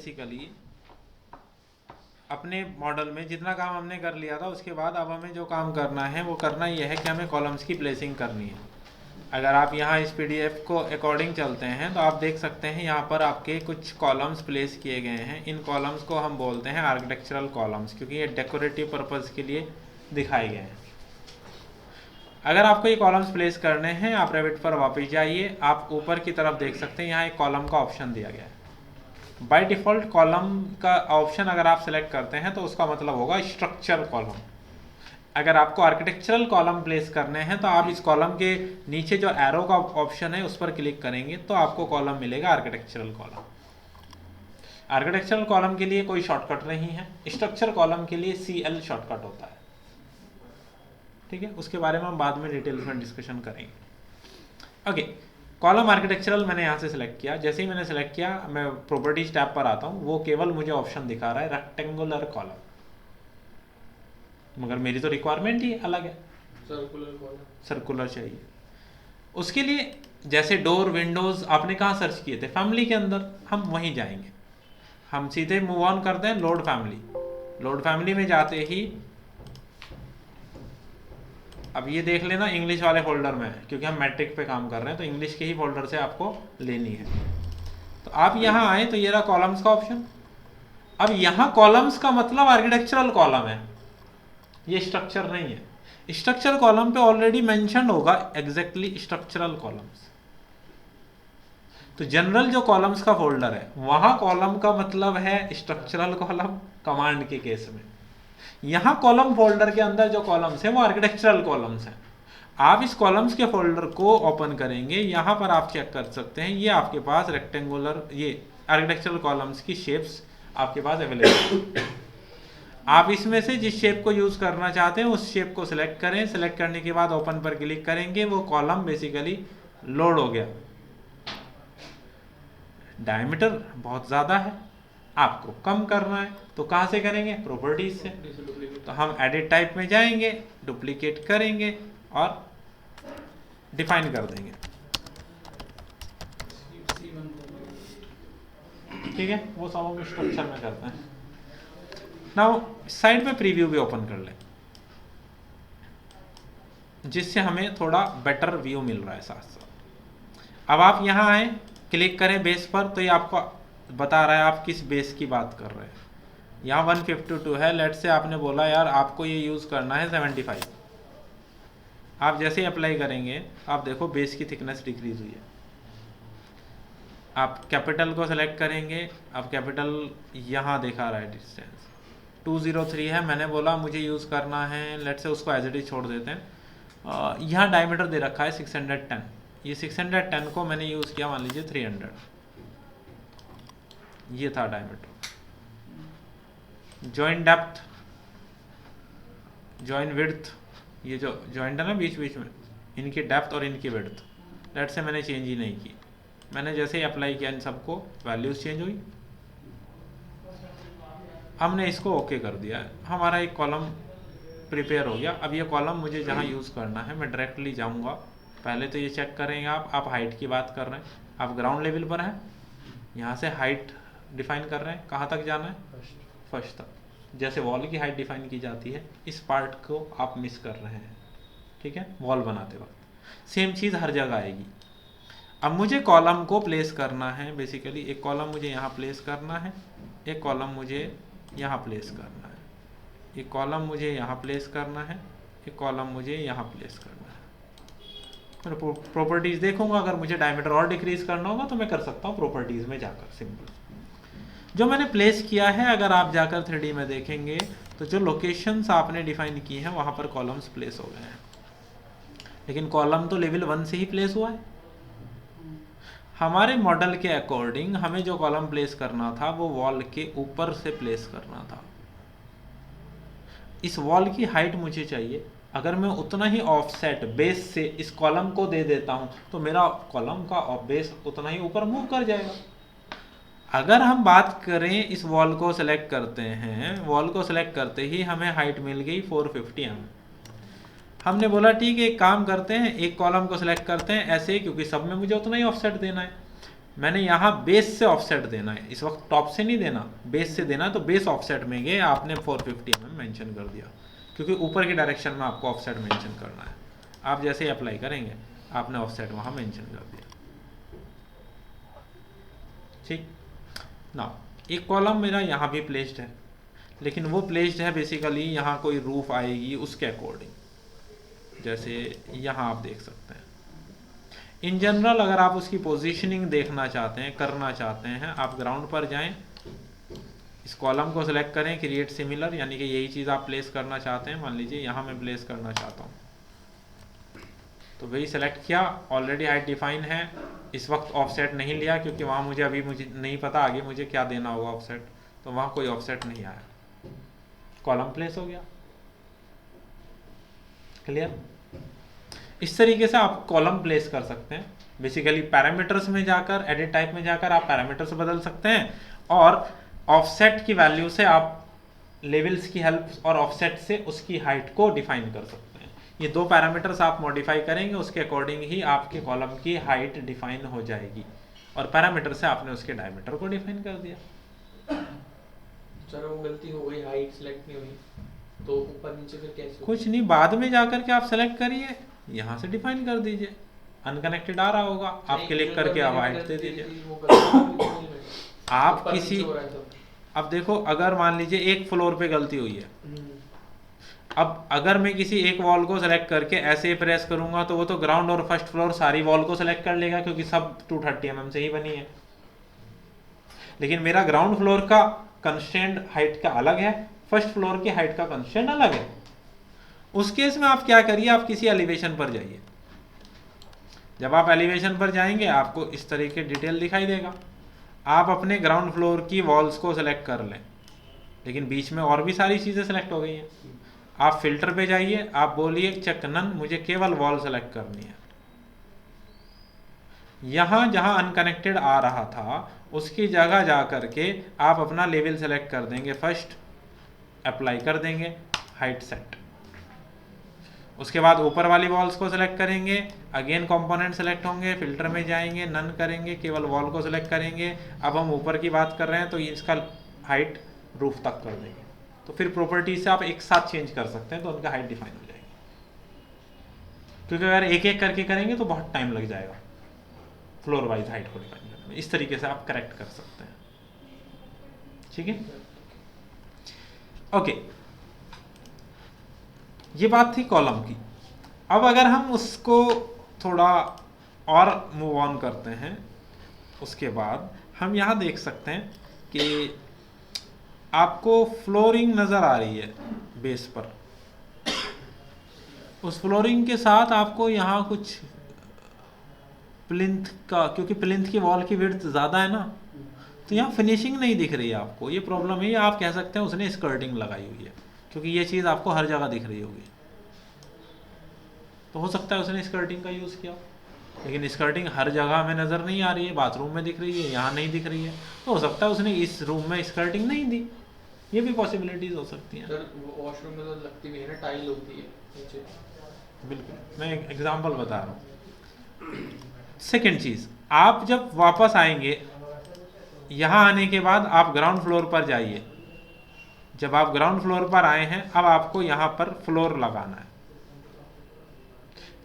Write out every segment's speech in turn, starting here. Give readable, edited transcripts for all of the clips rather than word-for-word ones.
Basically अपने model में जितना काम हमने कर लिया था उसके बाद अब हमें जो काम करना है वो करना ये है कि हमें कॉलम्स की प्लेसिंग करनी है। अगर आप यहाँ इस पीडीएफ को अकॉर्डिंग चलते हैं तो आप देख सकते हैं यहाँ पर आपके कुछ कॉलम्स प्लेस किए गए हैं। इन कॉलम्स को हम बोलते हैं आर्किटेक्चरल कॉलम्स, क्योंकि ये डेकोरेटिव पर्पज़ के लिए दिखाए गए हैं। अगर आपको ये कॉलम्स प्लेस करने हैं, आप रेविट पर वापस जाइए, आप ऊपर की तरफ देख सकते हैं यहाँ एक कॉलम का ऑप्शन दिया गया है। बाय डिफ़ॉल्ट कॉलम का ऑप्शन अगर आप सेलेक्ट करते हैं तो उसका मतलब होगा स्ट्रक्चर कॉलम। अगर आपको आर्किटेक्चरल कॉलम प्लेस करने हैं तो आप इस कॉलम के नीचे जो एरो का ऑप्शन है उस पर क्लिक करेंगे तो आपको कॉलम मिलेगा आर्किटेक्चरल कॉलम। आर्किटेक्चरल कॉलम के लिए कोई शॉर्टकट नहीं है, स्ट्रक्चर कॉलम के लिए CL शॉर्टकट होता है। ठीक है, उसके बारे में हम बाद में डिटेल में डिस्कशन करेंगे। ओके, कॉलम आर्किटेक्चरल मैंने यहाँ से सिलेक्ट किया। जैसे ही मैंने सेलेक्ट किया मैं प्रॉपर्टीज टैब पर आता हूँ, वो केवल मुझे ऑप्शन दिखा रहा है रेक्टेंगुलर कॉलम, मगर मेरी तो रिक्वायरमेंट ही अलग है, सर्कुलर कॉलम, सर्कुलर चाहिए। उसके लिए जैसे डोर विंडोज आपने कहाँ सर्च किए थे, फैमिली के अंदर, हम वहीं जाएंगे। हम सीधे मूव ऑन करते हैं लोड फैमिली। लोड फैमिली में जाते ही अब ये देख लेना इंग्लिश वाले फोल्डर में है, क्योंकि हम मैट्रिक पे काम कर रहे हैं तो इंग्लिश के ही फोल्डर से आपको लेनी है। तो आप यहाँ आए तो ये रहा कॉलम्स का ऑप्शन। अब यहाँ कॉलम्स का मतलब आर्किटेक्चरल कॉलम है, ये स्ट्रक्चर नहीं है। स्ट्रक्चर कॉलम पे ऑलरेडी मेंशन होगा एग्जैक्टली स्ट्रक्चरल कॉलम्स। तो जनरल जो कॉलम्स का फोल्डर है वहां कॉलम का मतलब है स्ट्रक्चरल कॉलम कमांड के केस में। यहाँ कॉलम फोल्डर के अंदर जो कॉलम्स हैं वो आर्किटेक्चरल कॉलम्स हैं। आप इस कॉलम्स के फोल्डर को ओपन करेंगे, यहाँ पर आप चेक कर सकते हैं ये आपके पास रेक्टेंगुलर, ये आर्किटेक्चरल कॉलम्स की शेप्स आपके पास अवेलेबल। आप इसमें से जिस शेप को यूज करना चाहते हैं उस शेप को सिलेक्ट करें। सिलेक्ट करने के बाद ओपन पर क्लिक करेंगे, वो कॉलम बेसिकली लोड हो गया। डायमीटर बहुत ज़्यादा है, आपको कम करना है तो कहाँ से करेंगे, प्रॉपर्टीज से। तो हम एडिट टाइप में जाएंगे, डुप्लीकेट करेंगे और डिफाइन कर देंगे। ठीक है, वो सब हम स्ट्रक्चर में करते हैं। नाउ साइड में प्रीव्यू भी ओपन कर लें, जिससे हमें थोड़ा बेटर व्यू मिल रहा है साथ साथ। अब आप यहाँ आए, क्लिक करें बेस पर, तो ये आपको बता रहा है आप किस बेस की बात कर रहे हैं। यहाँ 152 है, लेट से आपने बोला यार आपको ये यूज़ करना है 75। आप जैसे ही अप्लाई करेंगे आप देखो बेस की थिकनेस डिक्रीज हुई है। आप कैपिटल को सेलेक्ट करेंगे, अब कैपिटल यहाँ दिखा रहा है डिस्टेंस 203 है। मैंने बोला मुझे यूज़ करना है, लेट से उसको एज इट इज छोड़ देते हैं। यहाँ डायमीटर दे रखा है 610, ये 610 को मैंने यूज़ किया मान लीजिए 300, ये था diameter. Joint depth, joint width, ये जो जॉइंट है ना बीच बीच में, इनकी डेप्थ और इनकी विड्थ लेट से मैंने चेंज ही नहीं की। मैंने जैसे ही अप्लाई किया इन सबको वैल्यूज़ चेंज हुई, हमने इसको ओके कर दिया, हमारा एक कॉलम प्रिपेयर हो गया। अब ये कॉलम मुझे जहाँ यूज़ करना है मैं डायरेक्टली जाऊँगा। पहले तो ये चेक करेंगे आप हाइट की बात कर रहे हैं, आप ग्राउंड लेवल पर हैं, यहाँ से हाइट डिफाइन कर रहे हैं, कहाँ तक जाना है, फर्स्ट तक। जैसे वॉल की हाइट डिफाइन की जाती है, इस पार्ट को आप मिस कर रहे हैं। ठीक है, वॉल बनाते वक्त सेम चीज़ हर जगह आएगी। अब मुझे कॉलम को प्लेस करना है, बेसिकली एक कॉलम मुझे यहाँ प्लेस करना है, एक कॉलम मुझे यहाँ प्लेस करना है, एक कॉलम मुझे यहाँ प्लेस करना है, एक कॉलम मुझे यहाँ प्लेस करना है। मैं प्रॉपर्टीज़ देखूंगा, अगर मुझे डायमीटर और डिक्रीज करना होगा तो मैं कर सकता हूँ प्रॉपर्टीज़ में जाकर। सिंपल जो मैंने प्लेस किया है, अगर आप जाकर 3D में देखेंगे तो जो लोकेशंस आपने डिफाइन की हैं वहाँ पर कॉलम्स प्लेस हो गए हैं, लेकिन कॉलम तो लेवल 1 से ही प्लेस हुआ है। हमारे मॉडल के अकॉर्डिंग हमें जो कॉलम प्लेस करना था वो वॉल के ऊपर से प्लेस करना था। इस वॉल की हाइट मुझे चाहिए, अगर मैं उतना ही ऑफसेट बेस से इस कॉलम को दे देता हूं तो मेरा कॉलम का बेस उतना ही ऊपर मूव कर जाएगा। अगर हम बात करें इस वॉल को सिलेक्ट करते हैं, वॉल को सिलेक्ट करते ही हमें हाइट मिल गई 450 mm। हमने बोला ठीक है एक काम करते हैं, एक कॉलम को सिलेक्ट करते हैं ऐसे, क्योंकि सब में मुझे उतना ही ऑफसेट देना है। मैंने यहाँ बेस से ऑफसेट देना है, इस वक्त टॉप से नहीं देना, बेस से देना, तो बेस ऑफसेट में गए, आपने 450 mm मेंशन कर दिया, क्योंकि ऊपर की डायरेक्शन में आपको ऑफसेट मेंशन करना है। आप जैसे ही अप्लाई करेंगे आपने ऑफसेट वहाँ मेंशन कर दिया। ठीक ना, एक कॉलम मेरा यहाँ भी प्लेस्ड है, लेकिन वो प्लेस्ड है बेसिकली यहाँ कोई रूफ आएगी उसके अकॉर्डिंग, जैसे यहाँ आप देख सकते हैं। इन जनरल अगर आप उसकी पोजीशनिंग देखना चाहते हैं, करना चाहते हैं, आप ग्राउंड पर जाएं, इस कॉलम को सिलेक्ट करें, क्रिएट सिमिलर, यानी कि यही चीज़ आप प्लेस करना चाहते हैं। मान लीजिए यहाँ मैं प्लेस करना चाहता हूँ, तो वही सेलेक्ट किया, ऑलरेडी हाइट डिफाइन है, इस वक्त ऑफसेट नहीं लिया क्योंकि वहाँ मुझे नहीं पता आगे मुझे क्या देना होगा ऑफसेट, तो वहाँ कोई ऑफसेट नहीं आया, कॉलम प्लेस हो गया। क्लियर? इस तरीके से आप कॉलम प्लेस कर सकते हैं। बेसिकली पैरामीटर्स में जाकर, एडिट टाइप में जाकर आप पैरामीटर्स बदल सकते हैं, और ऑफसेट की वैल्यू से आप लेवल्स की हेल्प और ऑफसेट से उसकी हाइट को डिफाइन कर सकते हैं। ये दो पैरामीटर्स आप मॉडिफाई करेंगे, उसके अकॉर्डिंग ही आपके कॉलम की हाइट डिफाइन हो जाएगी, और पैरामीटर से आपने उसके डायमीटर को डिफाइन कर दिया। चलो वो गलती हो गई, हाइट सेलेक्ट नहीं हुई, तो ऊपर नीचे फिर कैसे? कुछ नहीं, बाद में जाकर के आप सेलेक्ट करिए, यहाँ से डिफाइन कर दीजिए। अनकनेक्टेड आ रहा होगा, आप क्लिक करके आप हाइट दे दीजिए। आप किसी, अब देखो अगर मान लीजिए एक फ्लोर पे गलती हुई है, अब अगर मैं किसी एक वॉल को सेलेक्ट करके ऐसे प्रेस करूंगा तो वो तो ग्राउंड और फर्स्ट फ्लोर सारी वॉल को सेलेक्ट कर लेगा, क्योंकि सब 230 mm से ही बनी है। लेकिन मेरा ग्राउंड फ्लोर का कंस्ट्रेंट हाइट का अलग है, फर्स्ट फ्लोर की हाइट का कंस्ट्रेंट अलग है। उस केस में आप क्या करिए, आप किसी एलिवेशन पर जाइए। जब आप एलिवेशन पर जाएंगे आपको इस तरह के डिटेल दिखाई देगा। आप अपने ग्राउंड फ्लोर की वॉल्स को सेलेक्ट कर लें, लेकिन बीच में और भी सारी चीज़ें सेलेक्ट हो गई हैं। आप फिल्टर पे जाइए, आप बोलिए चेक नन, मुझे केवल वॉल सेलेक्ट करनी है। यहाँ जहाँ अनकनेक्टेड आ रहा था उसकी जगह जा करके आप अपना लेवल सेलेक्ट कर देंगे, फर्स्ट अप्लाई कर देंगे, हाइट सेट। उसके बाद ऊपर वाली वॉल्स को सिलेक्ट करेंगे, अगेन कंपोनेंट सेलेक्ट होंगे, फिल्टर में जाएंगे, नन करेंगे, केवल वॉल को सिलेक्ट करेंगे। अब हम ऊपर की बात कर रहे हैं तो इसका हाइट रूफ तक कर देंगे। तो फिर प्रॉपर्टी से आप एक साथ चेंज कर सकते हैं, तो उनका हाइट डिफाइन हो जाएगी। क्योंकि अगर एक एक करके करेंगे तो बहुत टाइम लग जाएगा फ्लोर वाइज हाइट को डिफाइन करने में। इस तरीके से आप करेक्ट कर सकते हैं। ठीक है, ओके, ये बात थी कॉलम की। अब अगर हम उसको थोड़ा और मूव ऑन करते हैं, उसके बाद हम यहाँ देख सकते हैं कि आपको फ्लोरिंग नज़र आ रही है बेस पर। उस फ्लोरिंग के साथ आपको यहाँ कुछ प्लिंथ का, क्योंकि प्लिंथ की वॉल की विड्थ ज़्यादा है ना, तो यहाँ फिनिशिंग नहीं दिख रही है आपको। ये प्रॉब्लम है, आप कह सकते हैं उसने स्कर्टिंग लगाई हुई है, क्योंकि ये चीज़ आपको हर जगह दिख रही होगी। तो हो सकता है उसने स्कर्टिंग का यूज़ किया, लेकिन स्कर्टिंग हर जगह हमें नज़र नहीं आ रही है। बाथरूम में दिख रही है, यहाँ नहीं दिख रही है, तो हो सकता है उसने इस रूम में स्कर्टिंग नहीं दी। ये भी पॉसिबिलिटीज हो सकती हैं। सर वॉशरूम में तो लगती भी है ना, टाइल होती है नीचे। बिल्कुल, मैं एक एग्जांपल बता रहा हूँ। सेकंड चीज़, आप जब वापस आएंगे, यहाँ आने के बाद आप ग्राउंड फ्लोर पर जाइए। जब आप ग्राउंड फ्लोर पर आए हैं, अब आपको यहाँ पर फ्लोर लगाना है।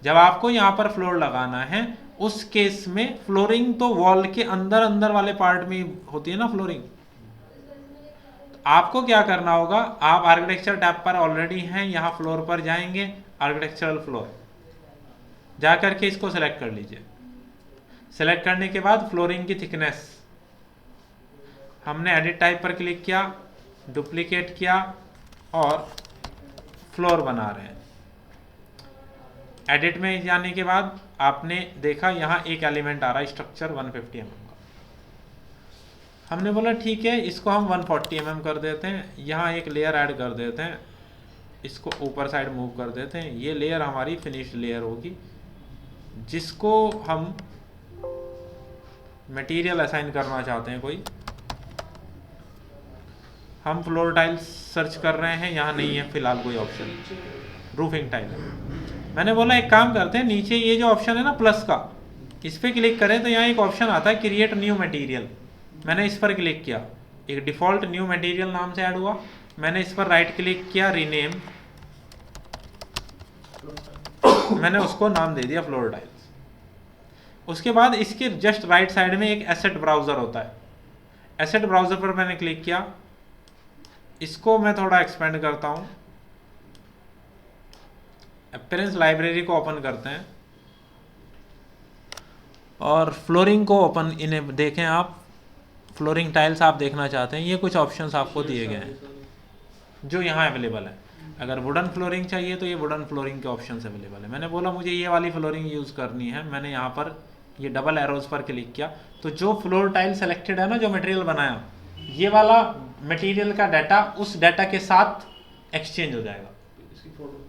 जब आपको यहाँ पर फ्लोर लगाना है, उस केस में फ्लोरिंग तो वॉल के अंदर अंदर वाले पार्ट में होती है ना फ्लोरिंग। आपको क्या करना होगा, आप आर्किटेक्चर टैब पर ऑलरेडी हैं, यहाँ फ्लोर पर जाएंगे, आर्किटेक्चरल फ्लोर जा करके इसको सेलेक्ट कर लीजिए। सेलेक्ट करने के बाद फ्लोरिंग की थिकनेस, हमने एडिट टाइप पर क्लिक किया, डुप्लीकेट किया और फ्लोर बना रहे हैं। एडिट में जाने के बाद आपने देखा यहाँ एक एलिमेंट आ रहा है स्ट्रक्चर 150 mm का। हमने बोला ठीक है, इसको हम 140 mm कर देते हैं। यहाँ एक लेयर ऐड कर देते हैं, इसको ऊपर साइड मूव कर देते हैं। ये लेयर हमारी फिनिश्ड लेयर होगी, जिसको हम मटेरियल असाइन करना चाहते हैं कोई। हम फ्लोर टाइल्स सर्च कर रहे हैं, यहाँ नहीं है फिलहाल कोई ऑप्शन, रूफिंग टाइल है। मैंने बोला एक काम करते हैं, नीचे ये जो ऑप्शन है ना प्लस का, इस पर क्लिक करें तो यहाँ एक ऑप्शन आता है क्रिएट न्यू मटेरियल। मैंने इस पर क्लिक किया, एक डिफ़ॉल्ट न्यू मटेरियल नाम से ऐड हुआ। मैंने इस पर राइट क्लिक किया, रीनेम, मैंने उसको नाम दे दिया फ्लोर टाइल्स। उसके बाद इसके जस्ट राइट साइड में एक एसेट ब्राउज़र होता है। एसेट ब्राउज़र पर मैंने क्लिक किया, इसको मैं थोड़ा एक्सपेंड करता हूँ। अपीयरेंस लाइब्रेरी को ओपन करते हैं और फ्लोरिंग को ओपन, इन्हें देखें आप, फ्लोरिंग टाइल्स आप देखना चाहते हैं, ये कुछ ऑप्शंस आपको दिए गए हैं जो यहाँ अवेलेबल है। अगर वुडन फ्लोरिंग चाहिए तो ये वुडन फ्लोरिंग के ऑप्शंस अवेलेबल है। मैंने बोला मुझे ये वाली फ्लोरिंग यूज़ करनी है, मैंने यहाँ पर ये डबल एरोज पर क्लिक किया तो जो फ्लोर टाइल सेलेक्टेड है ना, जो मटेरियल बनाया, ये वाला मटेरियल का डाटा उस डाटा के साथ एक्सचेंज हो जाएगा। इसकी फोटो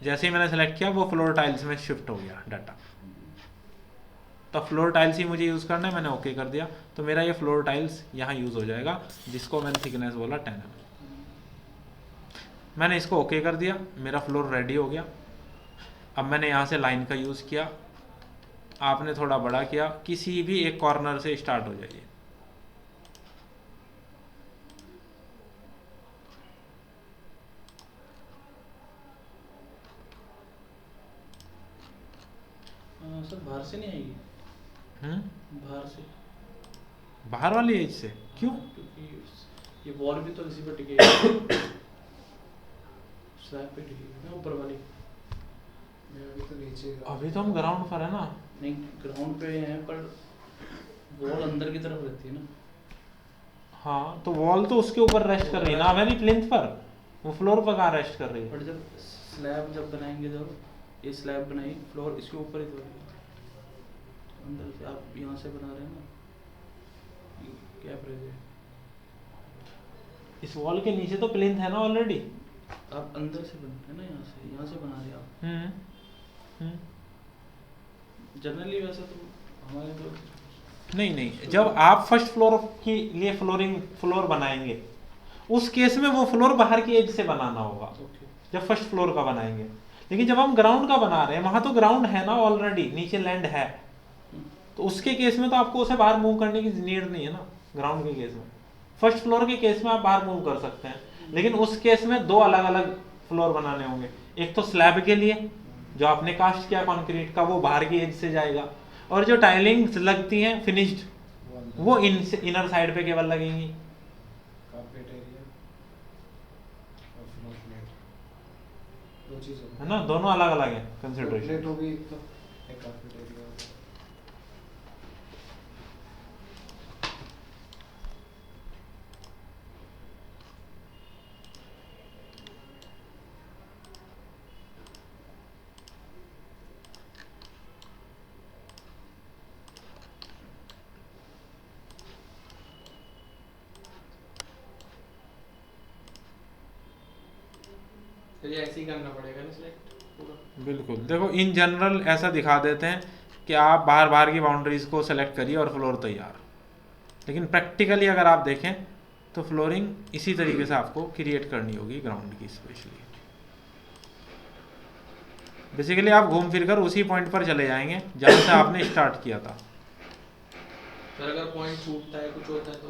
जैसे ही मैंने सेलेक्ट किया वो फ्लोर टाइल्स में शिफ्ट हो गया डाटा। तो फ्लोर टाइल्स ही मुझे यूज़ करना है, मैंने ओके कर दिया तो मेरा ये फ्लोर टाइल्स यहाँ यूज़ हो जाएगा, जिसको मैंने थिकनेस बोला 10 mm। मैंने इसको ओके कर दिया, मेरा फ्लोर रेडी हो गया। अब मैंने यहाँ से लाइन का यूज़ किया, आपने थोड़ा बड़ा किया, किसी भी एक कॉर्नर से स्टार्ट हो जाइए। सर बाहर से नहीं आएगी? बाहर से, बाहर वाली एज से क्यों? क्योंकि ये वॉल भी तो इसी पर टिकेगी, स्लैब पे टिकेगी ना ऊपर वाली। अभी तो नीचे, अभी तो हम ग्राउंड पर है ना। नहीं ग्राउंड पे है पर वॉल अंदर की तरफ रहती है ना। हाँ तो वॉल तो उसके ऊपर रेस्ट कर रही है ना, मेरी प्लिंथ पर, वो फ्लोर पर कहाँ रेस्ट कर रही है? बट जब स्लैब जब बनाएंगे, जब ये स्लैब बनाई, फ्लोर इसके ऊपर ही तो है। अंदर से आप यहाँ से बना रहे हैं ना, क्या प्रेज है? इस वॉल के नीचे तो प्लिंथ है ना ऑलरेडी। आप अंदर से बन रहे हैं ना, यहाँ से बना रहे हैं आप। जनरली वैसे तो हमारे तो नहीं, जब आप फर्स्ट फ्लोर के लिए फ्लोर बनाएंगे उस केस में वो फ्लोर बाहर की एज से बनाना होगा, जब फर्स्ट फ्लोर का बनाएंगे। लेकिन जब हम ग्राउंड का बना रहे हैं, वहां तो ग्राउंड है ना ऑलरेडी, नीचे लैंड है, तो उसके केस में तो आपको उसे बाहर मूव करने की नीड नहीं है ना। ग्राउंड के केस में, फर्स्ट फ्लोर के केस में आप बाहर मूव कर सकते हैं, लेकिन उस केस में दो अलग अलग फ्लोर बनाने होंगे। एक तो स्लैब के लिए जो आपने कास्ट किया कंक्रीट का, वो बाहर की एज से जाएगा, और जो टाइलिंग लगती हैं फिनिश्ड, वो इनर साइड पे केवल लगेंगी। कारपेट एरिया और फ्लोर प्लेट, दो चीज़ है ना, दोनों अलग अलग है कंसिडरेशन। प्लेट होगी एक तो, एक कारपेट एरिया होगा। चलिए ऐसे ही करना पड़ेगा ना सिलेक्ट पूरा। बिल्कुल, देखो इन जनरल ऐसा दिखा देते हैं कि आप बाहर की बाउंड्रीज को सेलेक्ट करिए और फ्लोर तैयार। लेकिन प्रैक्टिकली अगर आप देखें तो फ्लोरिंग इसी तरीके से आपको क्रिएट करनी होगी ग्राउंड की स्पेशली। बेसिकली आप घूम फिर कर उसी पॉइंट पर चले जाएंगे जहाँ से आपने स्टार्ट किया था। सर अगर पॉइंट छूटता है, कुछ होता है तो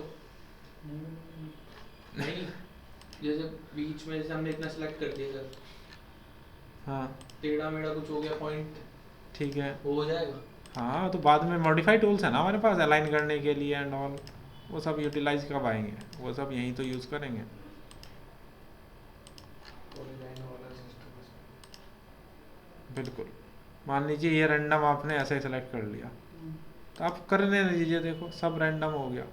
नहीं, जैसे बीच में जैसे हमने इतना सेलेक्ट कर दिया सर, हाँ टेढ़ा मेढ़ा कुछ हो गया पॉइंट, ठीक है, वो हो जाएगा। हाँ तो बाद में मॉडिफाई टूल्स है ना हमारे पास अलाइन करने के लिए एंड ऑल, वो सब यूटिलाइज कब आएंगे, वो सब यहीं तो यूज़ करेंगे। पॉलीलाइन वाला सिस्टम है। बिल्कुल, मान लीजिए ये रैंडम आपने ऐसे सेलेक्ट कर लिया तो आप करने दीजिए, देखो सब रैंडम हो गया।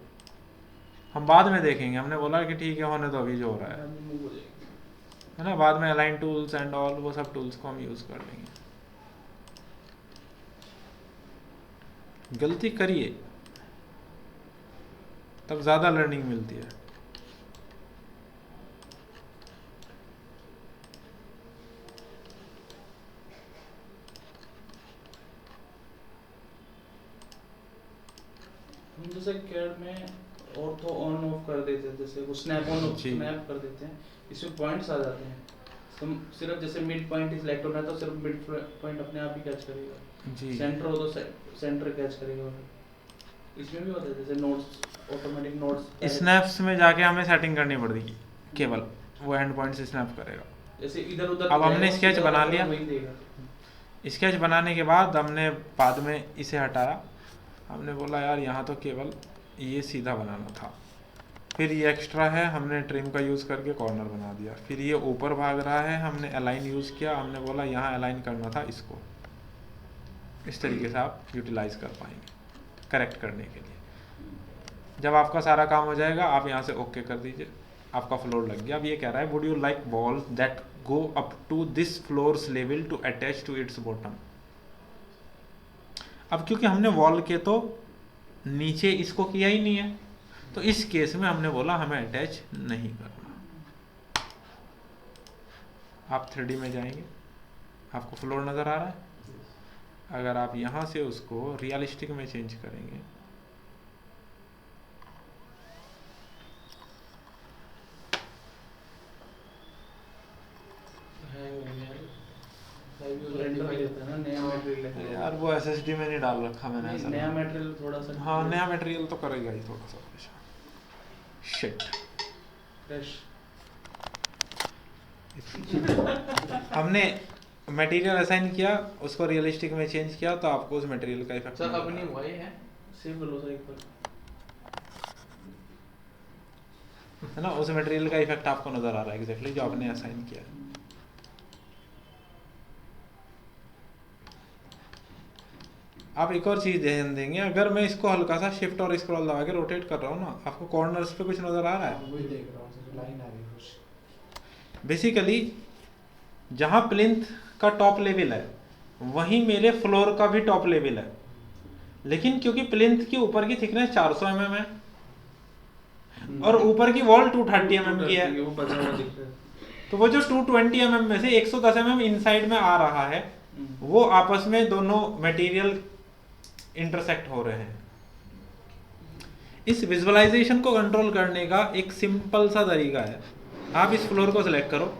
हम बाद में देखेंगे, हमने बोला कि ठीक है होने तो अभी जो हो रहा है, मूव हो जाएगा। है ना, बाद में अलाइन टूल्स एंड ऑल वो सब टूल्स को हम यूज़ कर लेंगे। गलती करिए तब ज़्यादा लर्निंग मिलती है। हम जैसे कैड में और तो ऑन ऑफ कर देते हैं, जैसे वो स्नैप ऑन ऑफ जी। स्नैप कर देते हैं, इसमें पॉइंट्स आ जाते हैं। तो सिर्फ जैसे मिड पॉइंट सिलेक्ट होना है तो सिर्फ मिड पॉइंट अपने आप ही कैच करेगा। जी सेंटर हो तो सेंटर कैच करेगा वो। इसमें भी होता है जैसे नोट्स, ऑटोमेटिक नोट्स स्नैप्स में जाके हमें सेटिंग करनी पड़ेगी केवल, वो एंड पॉइंट से स्नैप करेगा। जैसे इधर उधर अब हमने जाएगा, स्केच सीधा बना वाला लिया। वही देगा। स्केच बनाने के बाद हमने बाद में इसे हटाया, हमने बोला यार यहाँ तो केवल ये सीधा बनाना था, फिर ये एक्स्ट्रा है हमने ट्रिम का यूज़ करके कॉर्नर बना दिया, फिर ये ऊपर भाग रहा है हमने अलाइन यूज़ किया, हमने बोला यहाँ अलाइन करना था इसको। इस तरीके से आप यूटिलाइज कर पाएंगे करेक्ट करने के लिए। जब आपका सारा काम हो जाएगा आप यहाँ से ओके कर दीजिए, आपका फ्लोर लग गया। अब ये कह रहा है would you like balls that go up to this floors level to attach to its bottom. अब क्योंकि हमने वॉल के तो नीचे इसको किया ही नहीं है, तो इस केस में हमने बोला हमें अटैच नहीं करना। आप 3D में जाएंगे, आपको फ्लोर नज़र आ रहा है। अगर आप यहाँ से उसको रियलिस्टिक में चेंज करेंगे, रेंडर में देता है ना नया मटेरियल है। यार वो SSD में नहीं डाल रखा मैंने ऐसा। नया मटेरियल थोड़ा सा, हाँ नया मटेरियल तो करेगा ही थोड़ा सा शिट। फ्रेश। हमने मटेरियल असाइन किया, उसको रियलिस्टिक में चेंज किया, तो आपको उस मटेरियल का इफेक्ट सर अब नहीं हुआ ये है, सेव कर लो सर एक बार, है ना, उस मटेरियल का इफेक्ट आपको नजर आ रहा है एग्जैक्टली जो आपने असाइन किया है। आप एक और चीज ध्यान देंगे, अगर मैं इसको हल्का सा शिफ्ट और स्क्रॉल दबा के रोटेट कर रहा हूँ ना, आपको कॉर्नर्स पे कुछ नजर आ रहा है। वही देख रहा हूँ सर, लाइन आ रही है कुछ। बेसिकली जहाँ प्लिंथ का टॉप लेवल है वहीं मेरे फ्लोर का भी टॉप लेवल है, लेकिन क्योंकि प्लिंथ के ऊपर की थिकनेस 400 mm है और ऊपर की वॉल 230 mm की है, वो बचा हुआ दिख रहा है। तो वो जो 220 mm में से 110 mm इनसाइड में आ रहा है, वो आपस में दोनों मटेरियल इंटरसेक्ट हो रहे हैं। इस विजुअलाइजेशन को कंट्रोल करने का एक सिंपल सा तरीका है, आप इस फ्लोर को सिलेक्ट करो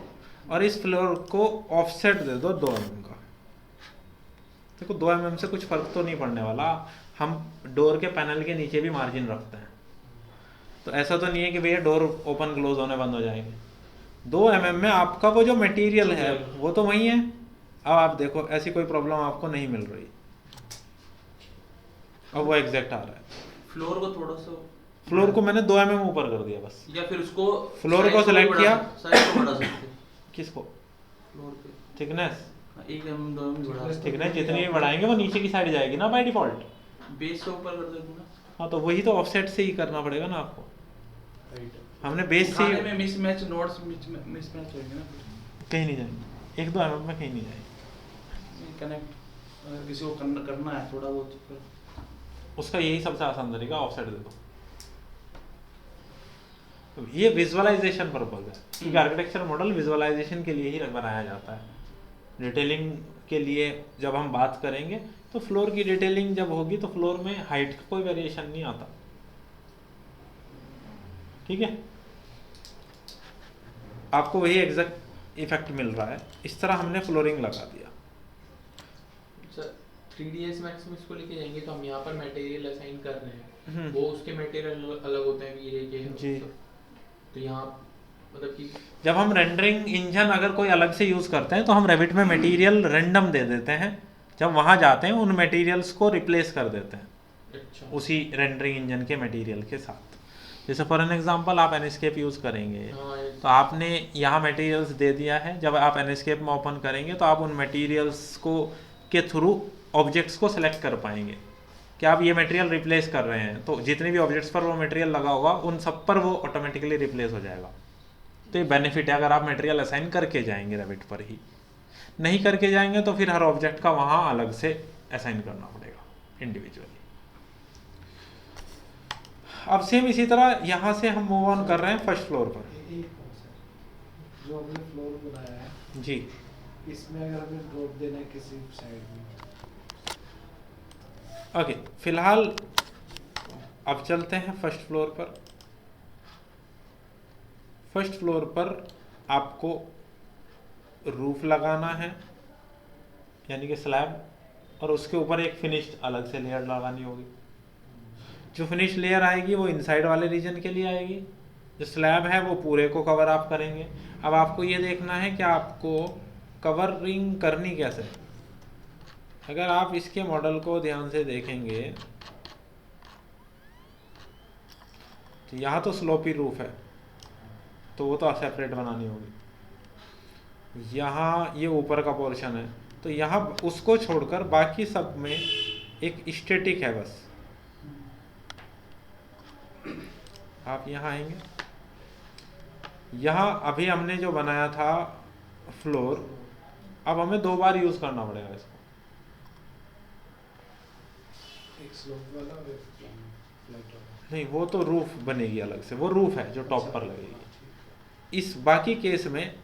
और इस फ्लोर को ऑफसेट दे दो 2 mm का। देखो 2 mm से कुछ फर्क तो नहीं पड़ने वाला, हम डोर के पैनल के नीचे भी मार्जिन रखते हैं, तो ऐसा तो नहीं है कि भैया डोर ओपन क्लोज होने बंद हो जाएंगे। 2 mm में आपका वो जो मटेरियल है वो तो वही है। अब आप देखो ऐसी कोई प्रॉब्लम आपको नहीं मिल रही, अब वो एग्जैक्ट आ रहा है। फ्लोर को थोड़ा सा, फ्लोर को मैंने 2 mm ऊपर कर दिया बस, या फिर उसको फ्लोर को सेलेक्ट किया, साइज को बढ़ा सकते हैं किसको, फ्लोर पे थिकनेस, 1 mm 2 mm बढ़ा सकते थिकनेस जितनी भी बढ़ाएंगे वो नीचे की साइड जाएगी ना बाय डिफॉल्ट। हैं, बेस से ऊपर कर देते ना। हाँ तो वही तो ऑफसेट से ही करना पड़ेगा ना आपको, राइट। हमने बेस से खाने ही में मिसमैच नोट्स मिसमैच होंगे ना, कहीं नहीं जाएंगे, 1-2 mm में कहीं नहीं जाएंगे। कनेक्ट अगर किसी को करना है थोड़ा बहुत, फिर उसका यही सबसे आसान तरीका ऑफसेट दे दो। तो ये विजुअलाइजेशन पर्पज है, क्योंकि आर्किटेक्चर मॉडल विजुअलाइजेशन के लिए ही बनाया जाता है। डिटेलिंग के लिए जब हम बात करेंगे तो फ्लोर की डिटेलिंग जब होगी तो फ्लोर में हाइट का कोई वेरिएशन नहीं आता, ठीक है। आपको वही एग्जैक्ट इफेक्ट मिल रहा है। इस तरह हमने फ्लोरिंग लगा दिया। सर 3ds मैक्स में इसको लेके जाएंगे तो हम यहाँ पर मटेरियल असाइन कर रहे हैं, वो उसके मटेरियल अलग होते हैं वीरे के जी। तो यहाँ मतलब कि जब हम रेंडरिंग इंजन अगर कोई अलग से यूज़ करते हैं तो हम रेविट में मटेरियल रैंडम दे देते हैं, जब वहाँ जाते हैं उन मटेरियल्स को रिप्लेस कर देते हैं अच्छा उसी रेंडरिंग इंजन के मटेरियल के साथ। जैसे फॉर एन एग्जांपल आप एनस्केप यूज़ करेंगे हाँ तो आपने यहाँ मटेरियल्स दे दिया है, जब आप एनस्केप में ओपन करेंगे तो आप उन मटेरियल्स को के थ्रू ऑब्जेक्ट्स को सिलेक्ट कर पाएंगे कि आप ये मटेरियल रिप्लेस कर रहे हैं, तो जितने भी ऑब्जेक्ट्स पर वो मटेरियल लगा होगा उन सब पर वो ऑटोमेटिकली रिप्लेस हो जाएगा। तो ये बेनिफिट है अगर आप मटेरियल असाइन करके जाएंगे रेविट पर ही, नहीं करके जाएंगे तो फिर हर ऑब्जेक्ट का वहाँ अलग से असाइन करना पड़ेगा इंडिविजुअली। अब सेम इसी तरह यहाँ से हम मूव ऑन कर रहे हैं फर्स्ट फ्लोर पर। एक और सर, जो हमने फ्लोर बनाया है जी इसमें अगर हमें ड्रॉप देना है किसी साइड में, ओके फिलहाल अब चलते हैं फर्स्ट फ्लोर पर। फर्स्ट फ्लोर पर आपको रूफ लगाना है यानी कि स्लैब, और उसके ऊपर एक फिनिश्ड अलग से लेयर लगानी होगी। जो फिनिश लेयर आएगी वो इनसाइड वाले रीजन के लिए आएगी, जो स्लैब है वो पूरे को कवर आप करेंगे। अब आपको ये देखना है कि आपको कवरिंग करनी कैसे। अगर आप इसके मॉडल को ध्यान से देखेंगे तो यहाँ तो स्लोपी रूफ है, तो वो तो सेपरेट बनानी होगी। यहाँ ये ऊपर का पोर्शन है, तो यहाँ उसको छोड़कर बाकी सब में एक स्टैटिक है बस। आप यहाँ आएंगे, यहाँ अभी हमने जो बनाया था फ्लोर, अब हमें 2 बार यूज करना पड़ेगा इसको। एक स्लोप वाला और एक फ्लैट वाला। नहीं, वो तो रूफ बनेगी अलग से, वो रूफ है जो टॉप पर लगेगी। इस बाकी केस में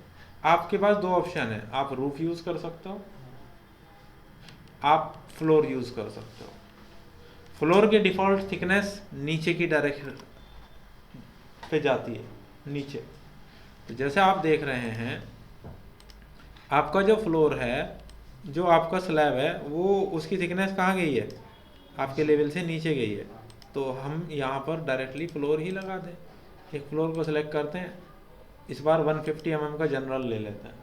आपके पास 2 ऑप्शन है, आप रूफ यूज कर सकते हो, आप फ्लोर यूज कर सकते हो। फ्लोर की डिफॉल्ट थिकनेस नीचे की डायरेक्शन पे जाती है, नीचे। तो जैसे आप देख रहे हैं, आपका जो फ्लोर है, जो आपका स्लैब है, वो उसकी थिकनेस कहाँ गई है, आपके लेवल से नीचे गई है। तो हम यहाँ पर डायरेक्टली फ्लोर ही लगा दें। एक फ्लोर को सिलेक्ट करते हैं, इस बार 150 mm का जनरल ले लेते हैं।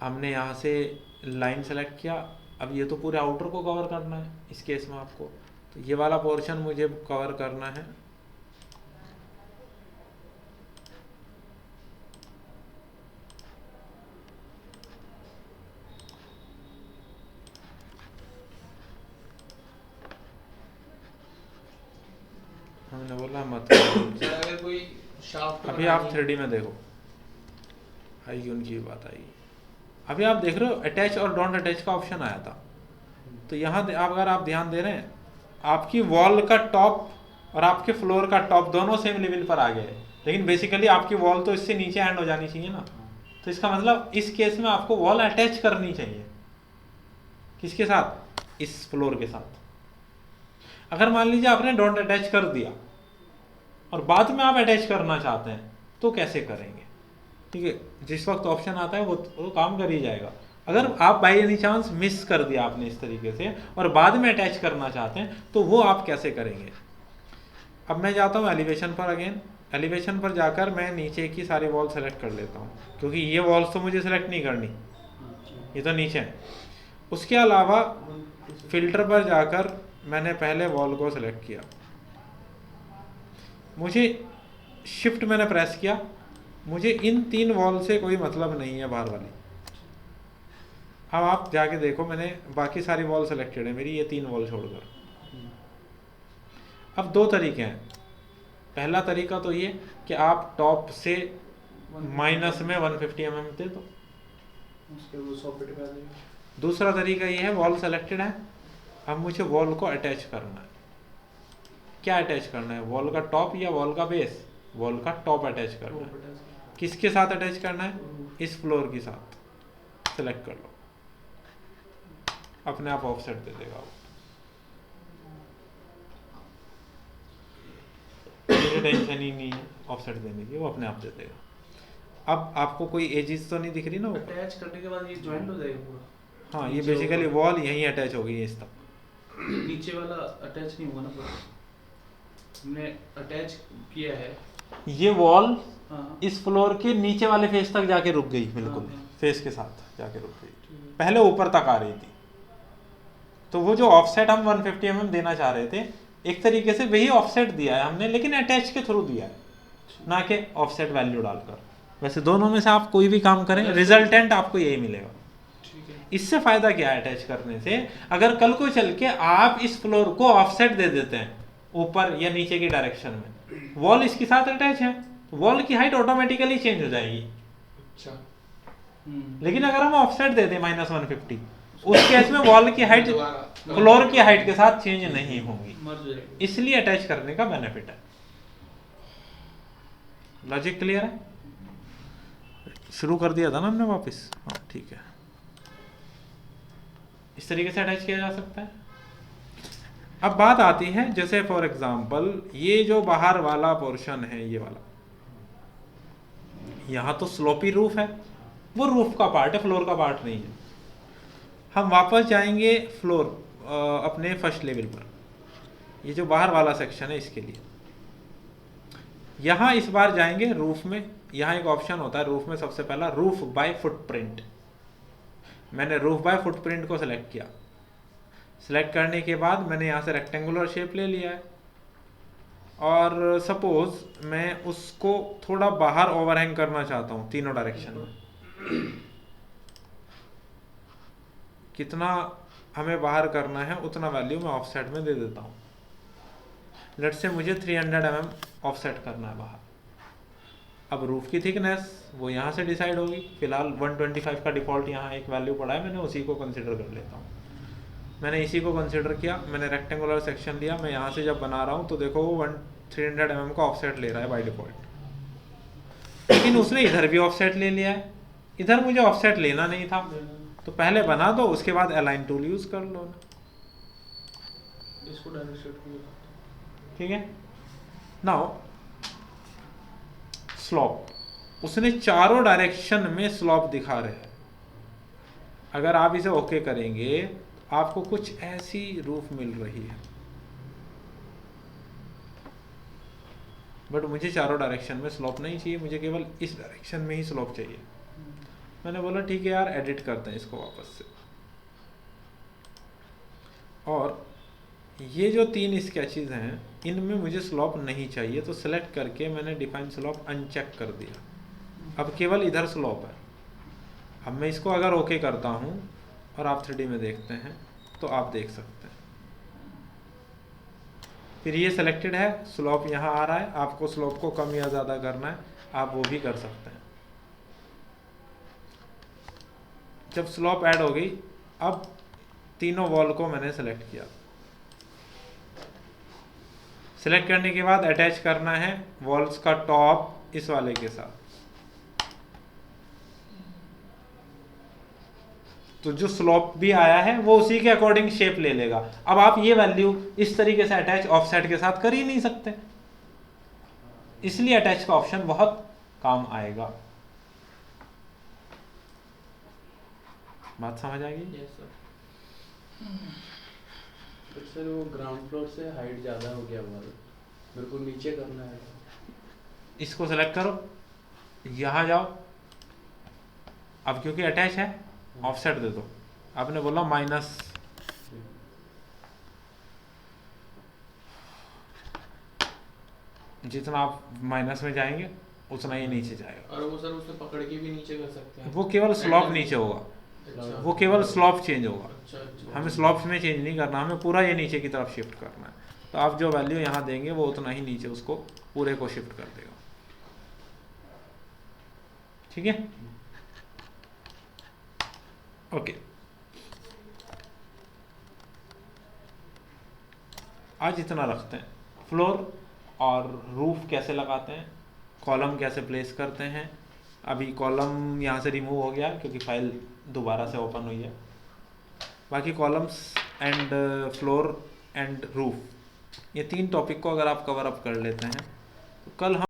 हमने यहाँ से लाइन सेलेक्ट किया। अब ये तो पूरे आउटर को कवर करना है इस केस में आपको, तो ये वाला पोर्शन मुझे कवर करना है। हमने बोला मत सर अगर कोई शाफ्ट अभी आप 3D में देखो, आएगी उनकी बात आएगी। अभी आप देख रहे हो अटैच और डोंट अटैच का ऑप्शन आया था। तो यहाँ अगर आप ध्यान दे रहे हैं, आपकी वॉल का टॉप और आपके फ्लोर का टॉप दोनों सेम लेवल पर आ गए, लेकिन बेसिकली आपकी वॉल तो इससे नीचे एंड हो जानी चाहिए ना। तो इसका मतलब इस केस में आपको वॉल अटैच करनी चाहिए। किसके साथ? इस फ्लोर के साथ। अगर मान लीजिए आपने डोंट अटैच कर दिया और बाद में आप अटैच करना चाहते हैं, तो कैसे करेंगे? ठीक है, जिस वक्त ऑप्शन आता है वो काम कर ही जाएगा। अगर आप बाई एनी चांस मिस कर दिया आपने इस तरीके से और बाद में अटैच करना चाहते हैं, तो वो आप कैसे करेंगे? अब मैं जाता हूँ एलिवेशन पर। अगेन एलिवेशन पर जाकर मैं नीचे की सारी वॉल सेलेक्ट कर लेता हूँ, क्योंकि ये वॉल्स तो मुझे सेलेक्ट नहीं करनी, ये तो नीचे है। उसके अलावा फिल्टर पर जाकर मैंने पहले वॉल को सेलेक्ट किया, मुझे शिफ्ट मैंने प्रेस किया, मुझे इन 3 वॉल से कोई मतलब नहीं है बाहर वाली। अब आप जाके देखो, मैंने बाकी सारी वॉल सेलेक्टेड है मेरी, ये 3 वॉल छोड़कर। अब 2 तरीके हैं। पहला तरीका तो ये कि आप टॉप से माइनस में 150 mm दे दो, उसके वो सॉकेट पे आ जाएगा। दूसरा तरीका ये है, वॉल सेलेक्टेड है, अब मुझे वॉल को अटैच करना है। क्या अटैच करना है, वॉल का टॉप या वॉल का बेस? वॉल का टॉप अटैच करना है। किसके साथ अटैच करना है? इस फ्लोर के साथ। सेलेक्ट कर लो, अपने आप ऑफसेट दे देगा वो, मुझे टेंशन ही नहीं है ऑफसेट देने की, वो अपने आप दे देगा। अब आपको कोई एजिस तो नहीं दिख रही ना ऊपर? अटैच करने के बाद ये जॉइंट हो जाएगा पूरा। हाँ, ये नीचे बेसिकली होगा। वॉल यहीं अटैच हो गई है इस तक। नीचे वाला अटैच नहीं होगा ना पूरा? हमने अटैच किया है। ये वॉल हाँ इस फ्लोर के नीचे वाले फेस तक जाके रुक गई, बिल्कुल हाँ, हाँ। फेस के साथ जाके रुक गई। ठीक है। पहले ऊपर तक आ रही थी, तो वो जो ऑफसेट हम 150 mm देना चाह रहे थे, एक तरीके से वही ऑफसेट दिया है हमने, लेकिन अटैच के थ्रू दिया है, ना कि ऑफसेट वैल्यू डालकर। वैसे दोनों में से आप कोई भी काम करें, रिजल्टेंट आपको यही मिलेगा। ठीक है। इससे फायदा क्या है अटैच करने से? अगर कल को चल के आप इस फ्लोर को ऑफसेट दे देते हैं ऊपर या नीचे की डायरेक्शन में, वॉल इसके साथ अटैच है, वॉल की हाइट ऑटोमेटिकली चेंज हो जाएगी। अच्छा। लेकिन अगर हम ऑफसेट दे दें -150, उस केस में वॉल की हाइट दोबारा फ्लोर की हाइट के साथ चेंज नहीं होगी, मर्ज हो जाएगा। इसलिए अटैच करने का बेनिफिट है। लॉजिक क्लियर है? शुरू कर दिया था ना हमने वापस? हाँ ठीक है, इस तरीके से अटैच किया जा सकता है। अब बात आती है, जैसे फॉर एग्जांपल ये जो बाहर वाला पोर्शन है, ये वाला, यहाँ तो स्लोपी रूफ है, वो रूफ का पार्ट है, फ्लोर का पार्ट नहीं है। हम वापस जाएंगे फ्लोर अपने फर्स्ट लेवल पर, ये जो बाहर वाला सेक्शन है इसके लिए। यहाँ इस बार जाएंगे रूफ में, यहाँ एक ऑप्शन होता है रूफ में, सबसे पहला रूफ बाय फुटप्रिंट। मैंने रूफ बाय फुटप्रिंट को सिलेक्ट किया। सिलेक्ट करने के बाद मैंने यहाँ से रेक्टेंगुलर शेप ले लिया है और सपोज मैं उसको थोड़ा बाहर ओवरहैंग करना चाहता हूँ तीनों डायरेक्शन में। कितना हमें बाहर करना है उतना वैल्यू मैं ऑफसेट में दे देता हूँ। लेट से मुझे 300 mm ऑफसेट करना है बाहर। अब रूफ की थिकनेस वो यहाँ से डिसाइड होगी। फिलहाल 125 का डिफ़ॉल्ट यहाँ एक वैल्यू पड़ा है, मैंने उसी को कंसिडर कर लेता हूँ। मैंने इसी को कंसिडर किया, मैंने रेक्टेंगुलर सेक्शन लिया। मैं यहाँ से जब बना रहा हूँ तो देखो वो 300 mm का ऑफसेट ले रहा है बाय डिफ़ॉल्ट, लेकिन उसने इधर भी ऑफसेट ले लिया है। इधर मुझे ऑफसेट लेना नहीं था, तो पहले बना दो, उसके बाद अलाइन टूल यूज़ कर लो ना। इसको डायरेक्ट सेट कर, ठीक है। नाउ स्लॉप, उसने चारों डायरेक्शन में स्लॉप दिखा रहे हैं। अगर आप इसे ओके करेंगे तो आपको कुछ ऐसी रूफ मिल रही है, बट मुझे चारों डायरेक्शन में स्लॉप नहीं चाहिए, मुझे केवल इस डायरेक्शन में ही स्लॉप चाहिए। मैंने बोला ठीक है यार, एडिट करते हैं इसको वापस से। और ये जो 3 स्केचेस हैं इनमें मुझे स्लॉप नहीं चाहिए, तो सेलेक्ट करके मैंने डिफाइन स्लॉप अनचेक कर दिया। अब केवल इधर स्लॉप है। अब मैं इसको अगर ओके करता हूँ और आप 3D में देखते हैं तो आप देख सकते हैं फिर ये सिलेक्टेड है, स्लॉप यहाँ आ रहा है। आपको स्लॉप को कम या ज़्यादा करना है आप वो भी कर सकते हैं। जब स्लॉप ऐड हो गई, अब तीनों वॉल को मैंने सेलेक्ट किया। सेलेक्ट करने के बाद अटैच करना है वॉल्स का टॉप इस वाले के साथ। तो जो स्लॉप भी आया है वो उसी के अकॉर्डिंग शेप ले लेगा। अब आप ये वैल्यू इस तरीके से अटैच ऑफसेट के साथ कर ही नहीं सकते, इसलिए अटैच का ऑप्शन बहुत काम आएगा। बात समझ आ गई? Yes sir. तो सर वो ग्राउंड फ्लोर से हाइट ज़्यादा हो गया हमारा, मेरे को नीचे करना है। इसको सेलेक्ट करो, यहाँ जाओ। अब क्योंकि अटैच है ऑफसेट दे दो। आपने बोला माइनस, जितना आप माइनस में जाएंगे उतना ही नीचे जाएगा। और वो सर उसे पकड़ के भी नीचे कर सकते हैं। वो केवल स्लॉप नीचे होगा, अच्छा। वो केवल स्लॉप चेंज होगा। अच्छा अच्छा। हमें स्लॉप्स में चेंज नहीं करना, हमें पूरा ये नीचे की तरफ शिफ्ट करना है। तो आप जो वैल्यू यहाँ देंगे वो उतना ही नीचे उसको पूरे को शिफ्ट कर देगा। ठीक है, ओके। आज इतना रखते हैं। फ्लोर और रूफ कैसे लगाते हैं, कॉलम कैसे प्लेस करते हैं। अभी कॉलम यहाँ से रिमूव हो गया क्योंकि फाइल दोबारा से ओपन हुई है। बाकी columns and floor and roof, ये 3 टॉपिक को अगर आप कवर अप कर लेते हैं तो कल हम